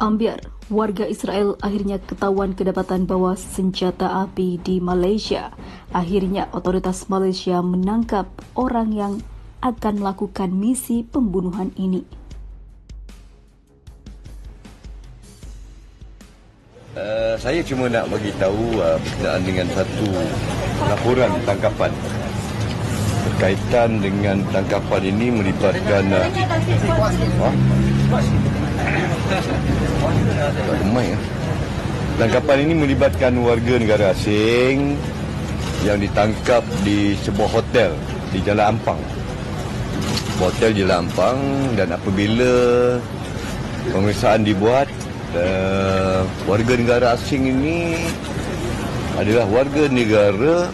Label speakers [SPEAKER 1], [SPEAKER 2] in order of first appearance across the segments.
[SPEAKER 1] Ambyar, warga Israel akhirnya ketahuan kedapatan bawa senjata api di Malaysia. Akhirnya otoritas Malaysia menangkap orang yang akan melakukan misi pembunuhan ini.
[SPEAKER 2] Saya cuma nak bagi tahu berkenaan dengan satu laporan tangkapan. Berkaitan dengan tangkapan ini melibatkan tangkapan ini melibatkan warga negara asing yang ditangkap di sebuah hotel di Jalan Ampang. Hotel Jalan Ampang, dan apabila pemeriksaan dibuat, warga negara asing ini adalah warga negara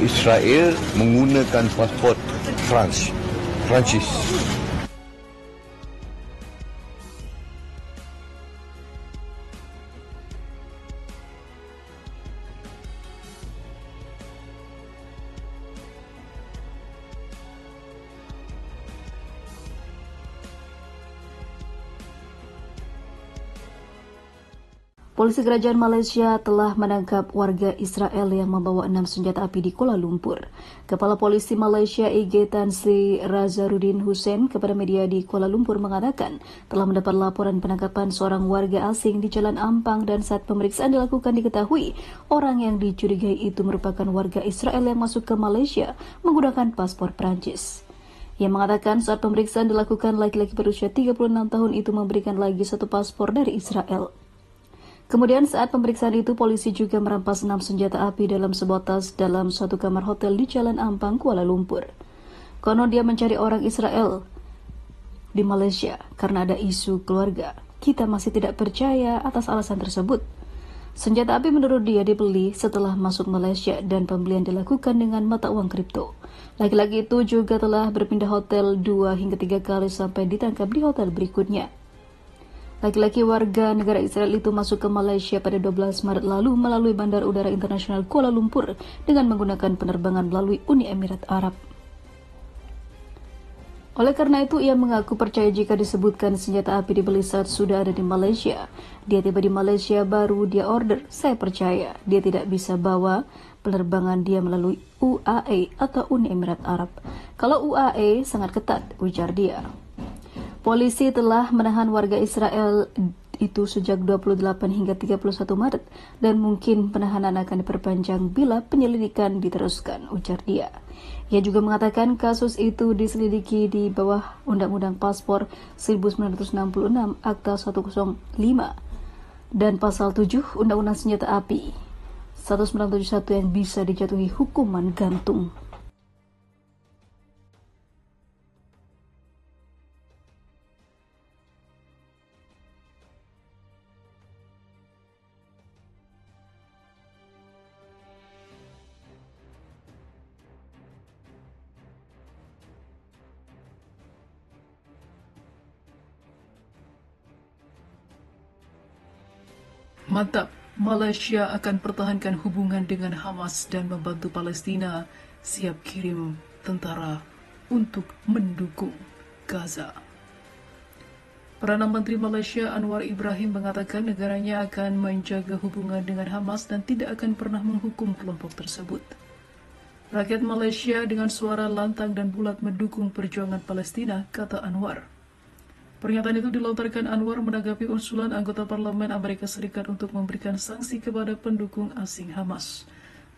[SPEAKER 2] Israel menggunakan pasport Prancis.
[SPEAKER 1] Polisi Kerajaan Malaysia telah menangkap warga Israel yang membawa 6 senjata api di Kuala Lumpur. Kepala Polisi Malaysia IG Tan Sri Razarudin Hussein kepada media di Kuala Lumpur mengatakan telah mendapat laporan penangkapan seorang warga asing di Jalan Ampang, dan saat pemeriksaan dilakukan diketahui orang yang dicurigai itu merupakan warga Israel yang masuk ke Malaysia menggunakan paspor Prancis. Ia mengatakan saat pemeriksaan dilakukan, laki-laki berusia 36 tahun itu memberikan lagi satu paspor dari Israel. Kemudian saat pemeriksaan itu, polisi juga merampas 6 senjata api dalam sebuah tas dalam suatu kamar hotel di Jalan Ampang, Kuala Lumpur. Konon dia mencari orang Israel di Malaysia karena ada isu keluarga. Kita masih tidak percaya atas alasan tersebut. Senjata api menurut dia dibeli setelah masuk Malaysia dan pembelian dilakukan dengan mata uang kripto. Laki-laki itu juga telah berpindah hotel 2 hingga 3 kali sampai ditangkap di hotel berikutnya. Laki-laki warga negara Israel itu masuk ke Malaysia pada 12 Maret lalu melalui Bandar Udara Internasional Kuala Lumpur dengan menggunakan penerbangan melalui Uni Emirat Arab. Oleh karena itu, ia mengaku percaya jika disebutkan senjata api dibeli saat sudah ada di Malaysia. Dia tiba di Malaysia baru dia order. Saya percaya dia tidak bisa bawa penerbangan dia melalui UAE atau Uni Emirat Arab. Kalau UAE sangat ketat, ujar dia. Polisi telah menahan warga Israel itu sejak 28 hingga 31 Maret dan mungkin penahanan akan diperpanjang bila penyelidikan diteruskan, ujar dia. Ia juga mengatakan kasus itu diselidiki di bawah Undang-Undang Paspor 1966 Akta 105 dan Pasal 7 Undang-Undang Senjata Api 1971 yang bisa dijatuhi hukuman gantung.
[SPEAKER 3] Mantap, Malaysia akan pertahankan hubungan dengan Hamas dan membantu Palestina, siap kirim tentara untuk mendukung Gaza. Perdana Menteri Malaysia Anwar Ibrahim mengatakan negaranya akan menjaga hubungan dengan Hamas dan tidak akan pernah menghukum kelompok tersebut. Rakyat Malaysia dengan suara lantang dan bulat mendukung perjuangan Palestina, kata Anwar. Pernyataan itu dilontarkan Anwar menanggapi usulan anggota Parlemen Amerika Serikat untuk memberikan sanksi kepada pendukung asing Hamas.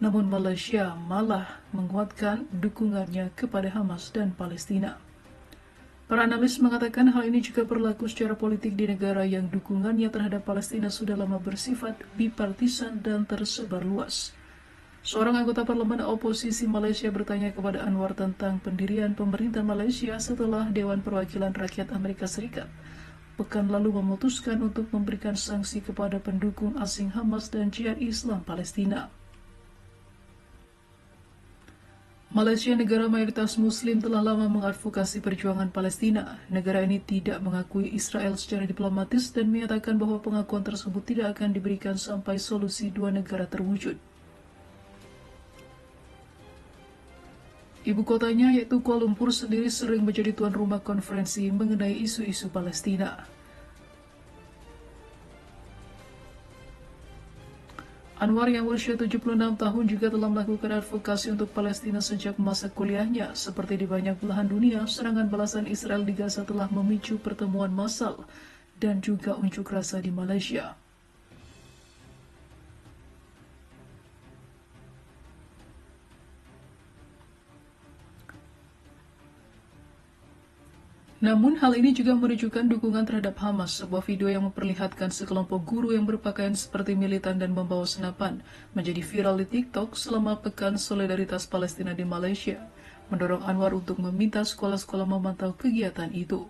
[SPEAKER 3] Namun Malaysia malah menguatkan dukungannya kepada Hamas dan Palestina. Para analis mengatakan hal ini juga berlaku secara politik di negara yang dukungannya terhadap Palestina sudah lama bersifat bipartisan dan tersebar luas. Seorang anggota parlemen oposisi Malaysia bertanya kepada Anwar tentang pendirian pemerintah Malaysia setelah Dewan Perwakilan Rakyat Amerika Serikat pekan lalu memutuskan untuk memberikan sanksi kepada pendukung asing Hamas dan Jihad Islam Palestina. Malaysia, negara mayoritas Muslim, telah lama mengadvokasi perjuangan Palestina. Negara ini tidak mengakui Israel secara diplomatis dan menyatakan bahwa pengakuan tersebut tidak akan diberikan sampai solusi dua negara terwujud. Ibu kotanya, yaitu Kuala Lumpur, sendiri sering menjadi tuan rumah konferensi mengenai isu-isu Palestina. Anwar yang berusia 76 tahun juga telah melakukan advokasi untuk Palestina sejak masa kuliahnya. Seperti di banyak belahan dunia, serangan balasan Israel di Gaza telah memicu pertemuan massal dan juga unjuk rasa di Malaysia. Namun hal ini juga menunjukkan dukungan terhadap Hamas. Sebuah video yang memperlihatkan sekelompok guru yang berpakaian seperti militan dan membawa senapan menjadi viral di TikTok selama Pekan Solidaritas Palestina di Malaysia, mendorong Anwar untuk meminta sekolah-sekolah memantau kegiatan itu.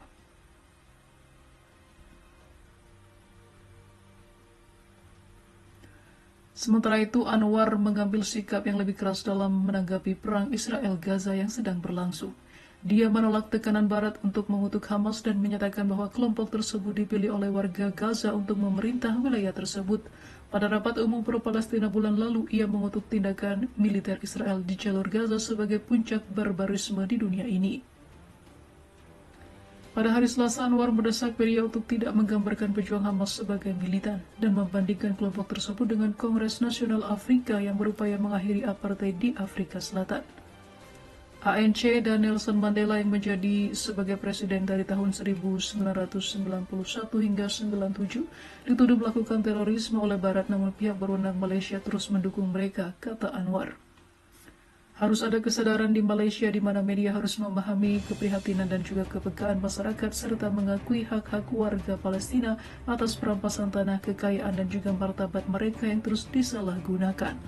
[SPEAKER 3] Sementara itu, Anwar mengambil sikap yang lebih keras dalam menanggapi perang Israel-Gaza yang sedang berlangsung. Dia menolak tekanan Barat untuk mengutuk Hamas dan menyatakan bahwa kelompok tersebut dipilih oleh warga Gaza untuk memerintah wilayah tersebut. Pada rapat umum pro-Palestina bulan lalu, ia mengutuk tindakan militer Israel di jalur Gaza sebagai puncak barbarisme di dunia ini. Pada hari Selasa, Anwar mendesak media untuk tidak menggambarkan pejuang Hamas sebagai militan dan membandingkan kelompok tersebut dengan Kongres Nasional Afrika yang berupaya mengakhiri apartheid di Afrika Selatan. ANC dan Nelson Mandela yang menjadi sebagai presiden dari tahun 1991 hingga 1997 dituduh melakukan terorisme oleh Barat, namun pihak berwenang Malaysia terus mendukung mereka, kata Anwar. Harus ada kesadaran di Malaysia di mana media harus memahami keprihatinan dan juga kepekaan masyarakat serta mengakui hak-hak warga Palestina atas perampasan tanah, kekayaan dan juga martabat mereka yang terus disalahgunakan.